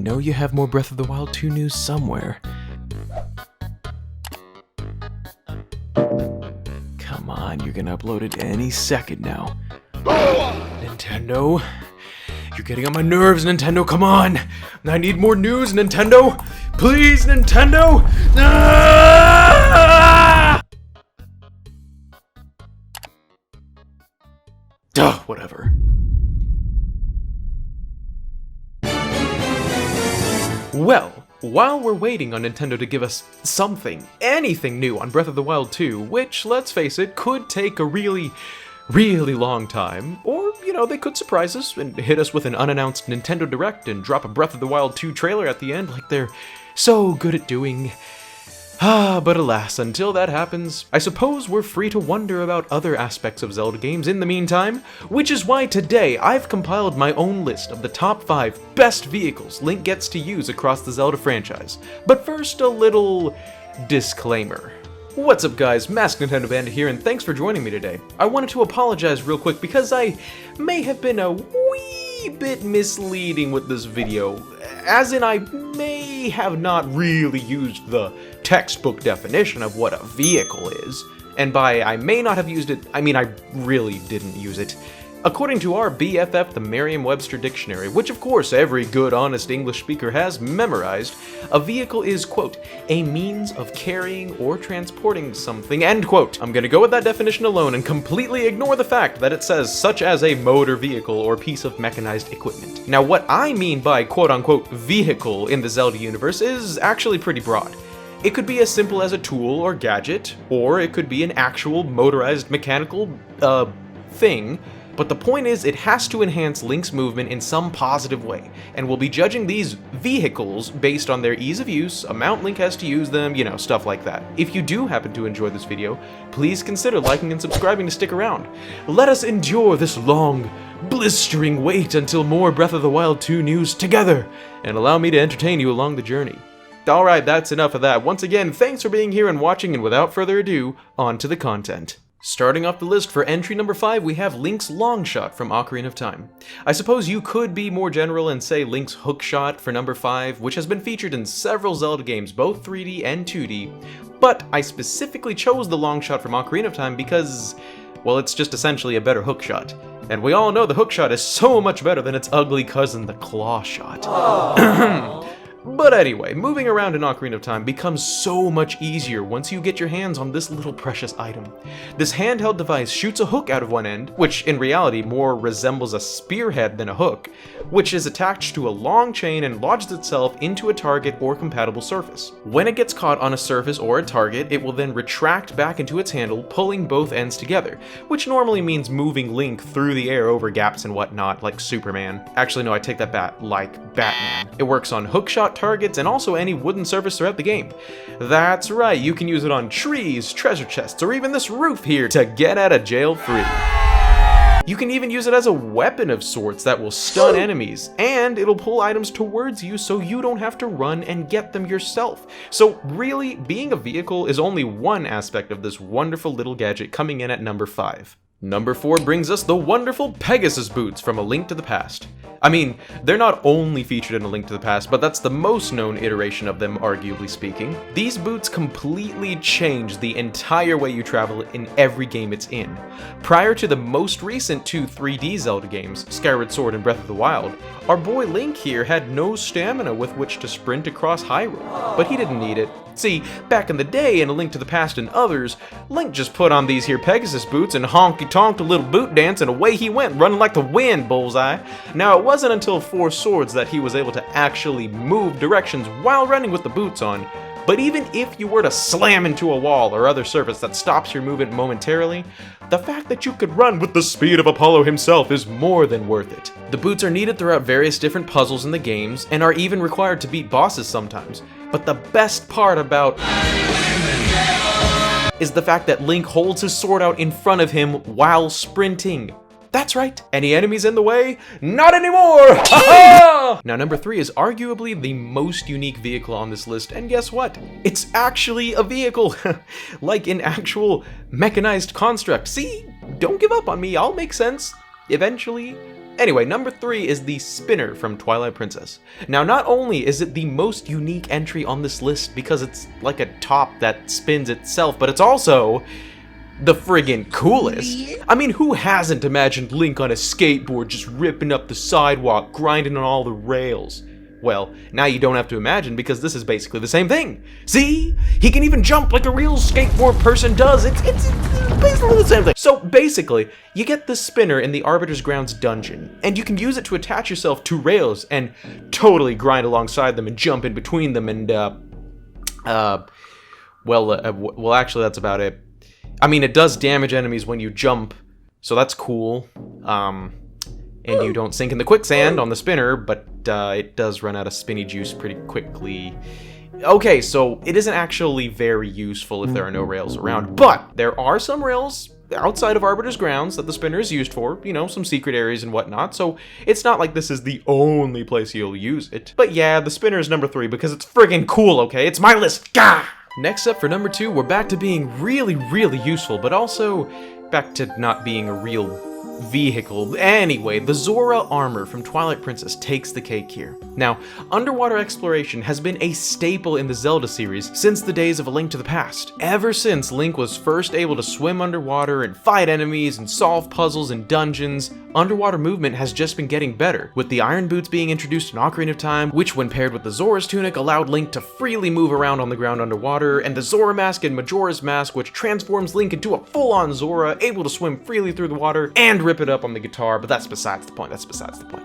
know you have more Breath of the Wild 2 news somewhere. Come on, you're gonna upload it any second now. Nintendo, you're getting on my nerves, Nintendo, come on! I need more news, Nintendo! Please, Nintendo! Ah! Duh, whatever. Well, while we're waiting on Nintendo to give us something, anything new on Breath of the Wild 2, which, let's face it, could take a really long time, or, you know, they could surprise us and hit us with an unannounced Nintendo Direct and drop a Breath of the Wild 2 trailer at the end like they're so good at doing. But alas, until that happens, I suppose we're free to wonder about other aspects of Zelda games in the meantime, which is why today I've compiled my own list of the top 5 best vehicles Link gets to use across the Zelda franchise. But first, a little disclaimer. What's up guys, MaskedNintendoBandit here, and thanks for joining me today. I wanted to apologize real quick because I may have been a wee bit misleading with this video, as in I may have not really used the textbook definition of what a vehicle is, and by I may not have used it, I mean I really didn't use it. According to our BFF, the Merriam-Webster Dictionary, which of course every good, honest English speaker has memorized, a vehicle is, quote, a means of carrying or transporting something, end quote. I'm gonna go with that definition alone and completely ignore the fact that it says such as a motor vehicle or piece of mechanized equipment. Now what I mean by quote-unquote vehicle in the Zelda universe is actually pretty broad. It could be as simple as a tool or gadget, or it could be an actual motorized mechanical, thing. But the point is, it has to enhance Link's movement in some positive way, and we'll be judging these vehicles based on their ease of use, amount Link has to use them, you know, stuff like that. If you do happen to enjoy this video, please consider liking and subscribing to stick around. Let us endure this long, blistering wait until more Breath of the Wild 2 news together, and allow me to entertain you along the journey. Alright, that's enough of that. Once again, thanks for being here and watching, and without further ado, on to the content. Starting off the list for entry number 5, we have Link's Longshot from Ocarina of Time. I suppose you could be more general and say Link's Hookshot for number 5, which has been featured in several Zelda games, both 3D and 2D, but I specifically chose the Longshot from Ocarina of Time because, well, it's just essentially a better hookshot. And we all know the hookshot is so much better than its ugly cousin, the claw shot. But anyway, moving around in Ocarina of Time becomes so much easier once you get your hands on this little precious item. This handheld device shoots a hook out of one end, which in reality more resembles a spearhead than a hook, which is attached to a long chain and lodges itself into a target or compatible surface. When it gets caught on a surface or a target, it will then retract back into its handle, pulling both ends together, which normally means moving Link through the air over gaps and whatnot, like Superman. Actually, no, I take that back, like Batman. It works on hookshot targets and also any wooden surface throughout the game. That's right, you can use it on trees, treasure chests, or even this roof here to get out of jail free. You can even use it as a weapon of sorts that will stun enemies, and it'll pull items towards you so you don't have to run and get them yourself. So really, being a vehicle is only one aspect of this wonderful little gadget, coming in at number 5. Number 4 brings us the wonderful Pegasus boots from A Link to the Past. I mean, they're not only featured in A Link to the Past, but that's the most known iteration of them, arguably speaking. These boots completely change the entire way you travel in every game it's in. Prior to the most recent 2 3D Zelda games, Skyward Sword and Breath of the Wild, our boy Link here had no stamina with which to sprint across Hyrule, but he didn't need it. See, back in the day in A Link to the Past and others, Link just put on these here Pegasus boots and honky-tonked a little boot dance and away he went, running like the wind, bullseye. Now, it wasn't until 4 Swords that he was able to actually move directions while running with the boots on, but even if you were to slam into a wall or other surface that stops your movement momentarily, the fact that you could run with the speed of Apollo himself is more than worth it. The boots are needed throughout various different puzzles in the games, and are even required to beat bosses sometimes. But the best part about is the fact that Link holds his sword out in front of him while sprinting. That's right, any enemies in the way? Not anymore! Ha-ha! Now number 3 is arguably the most unique vehicle on this list, and guess what? It's actually a vehicle! Like an actual mechanized construct. See? Don't give up on me, I'll make sense. Eventually. Anyway, number 3 is the spinner from Twilight Princess. Now, not only is it the most unique entry on this list because it's like a top that spins itself, but it's also the friggin' coolest. I mean, who hasn't imagined Link on a skateboard just ripping up the sidewalk, grinding on all the rails? Well, now you don't have to imagine because this is basically the same thing. See? He can even jump like a real skateboard person does. It's basically the same thing. So basically, you get the spinner in the Arbiter's Grounds dungeon, and you can use it to attach yourself to rails and totally grind alongside them and jump in between them and, well, actually, that's about it. I mean, it does damage enemies when you jump, so that's cool. And you don't sink in the quicksand on the spinner, but it does run out of spinny juice pretty quickly. Okay, so it isn't actually very useful if there are no rails around, but there are some rails outside of Arbiter's Grounds that the spinner is used for, you know, some secret areas and whatnot, so it's not like this is the only place you'll use it. But yeah, the spinner is number 3 because it's friggin' cool, okay? It's my list, gah! Next up for number 2, we're back to being really, really useful, but also back to not being a real vehicle. Anyway, the Zora armor from Twilight Princess takes the cake here. Now, underwater exploration has been a staple in the Zelda series since the days of A Link to the Past. Ever since Link was first able to swim underwater and fight enemies and solve puzzles in dungeons, underwater movement has just been getting better, with the iron boots being introduced in Ocarina of Time, which when paired with the Zora's tunic allowed Link to freely move around on the ground underwater, and the Zora mask and Majora's mask, which transforms Link into a full-on Zora, able to swim freely through the water and rip it up on the guitar, but that's besides the point,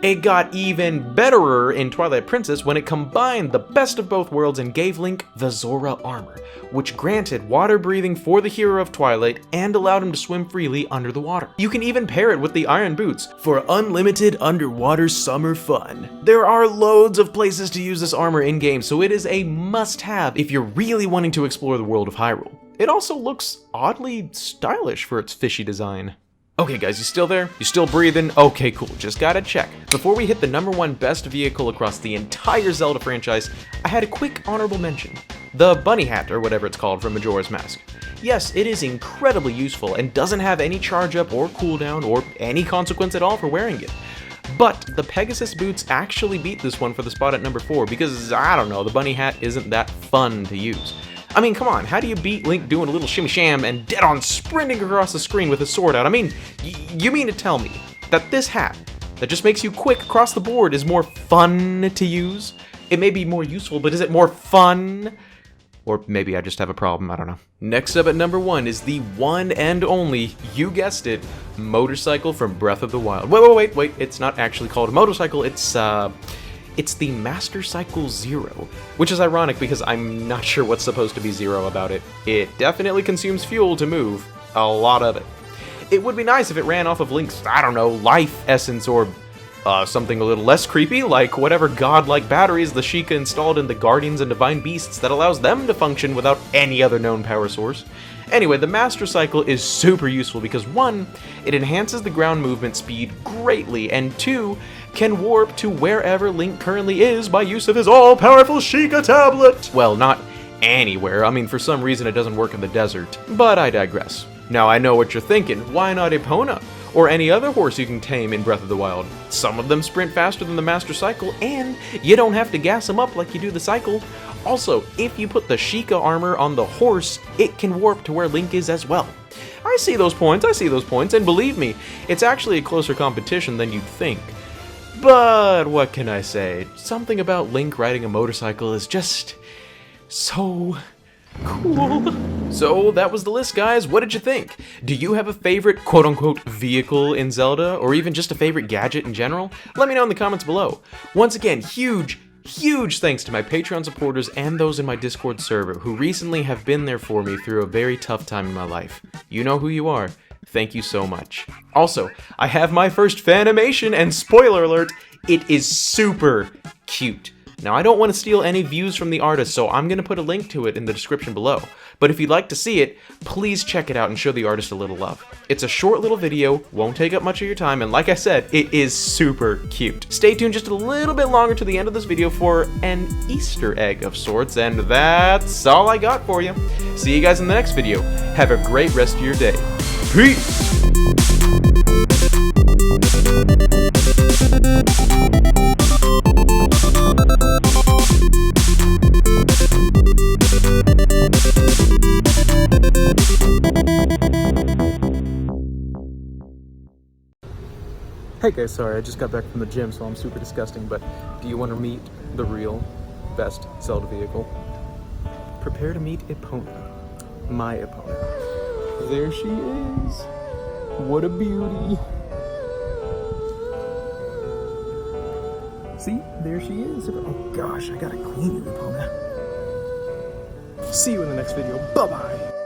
It got even betterer in Twilight Princess when it combined the best of both worlds and gave Link the Zora armor, which granted water breathing for the hero of Twilight and allowed him to swim freely under the water. You can even pair it with the iron boots for unlimited underwater summer fun. There are loads of places to use this armor in-game, so it is a must-have if you're really wanting to explore the world of Hyrule. It also looks oddly stylish for its fishy design. Okay guys, you still there? You still breathing? Okay, cool, just gotta check. Before we hit the number 1 best vehicle across the entire Zelda franchise, I had a quick honorable mention. The bunny hat, or whatever it's called, from Majora's Mask. Yes, it is incredibly useful and doesn't have any charge up or cooldown or any consequence at all for wearing it. But the Pegasus boots actually beat this one for the spot at number 4 because, I don't know, the bunny hat isn't that fun to use. I mean, come on, how do you beat Link doing a little shimmy sham and dead on sprinting across the screen with his sword out? I mean, you mean to tell me that this hat that just makes you quick across the board is more fun to use? It may be more useful, but is it more fun? Or maybe I just have a problem, I don't know. Next up at number 1 is the one and only, you guessed it, motorcycle from Breath of the Wild. Wait, it's not actually called a motorcycle, it's the Master Cycle Zero, which is ironic because I'm not sure what's supposed to be zero about it. It definitely consumes fuel to move, a lot of it. It would be nice if it ran off of Link's, I don't know, life essence or something a little less creepy, like whatever godlike batteries the Sheikah installed in the Guardians and Divine Beasts that allows them to function without any other known power source. Anyway, the Master Cycle is super useful because 1, it enhances the ground movement speed greatly, and 2, can warp to wherever Link currently is by use of his all-powerful Sheikah tablet! Well, not anywhere. I mean, for some reason it doesn't work in the desert. But I digress. Now I know what you're thinking. Why not Epona? Or any other horse you can tame in Breath of the Wild. Some of them sprint faster than the Master Cycle, and you don't have to gas them up like you do the Cycle. Also, if you put the Sheikah armor on the horse, it can warp to where Link is as well. I see those points, and believe me, it's actually a closer competition than you'd think. But what can I say? Something about Link riding a motorcycle is just so cool. So that was the list, guys. What did you think? Do you have a favorite quote-unquote vehicle in Zelda, or even just a favorite gadget in general? Let me know in the comments below. Once again, huge thanks to my Patreon supporters and those in my Discord server who recently have been there for me through a very tough time in my life. You know who you are. Thank you so much. Also, I have my first fanimation, and spoiler alert, it is super cute. Now, I don't want to steal any views from the artist, so I'm going to put a link to it in the description below. But if you'd like to see it, please check it out and show the artist a little love. It's a short little video, won't take up much of your time, and like I said, it is super cute. Stay tuned just a little bit longer to the end of this video for an Easter egg of sorts, and that's all I got for you. See you guys in the next video. Have a great rest of your day. Peace! Hey guys, sorry, I just got back from the gym, so I'm super disgusting, but do you want to meet the real best Zelda vehicle? Prepare to meet Epona, my opponent. There she is. What a beauty. See, there she is. Oh gosh, I gotta clean you, Epona. See you in the next video. Bye-bye.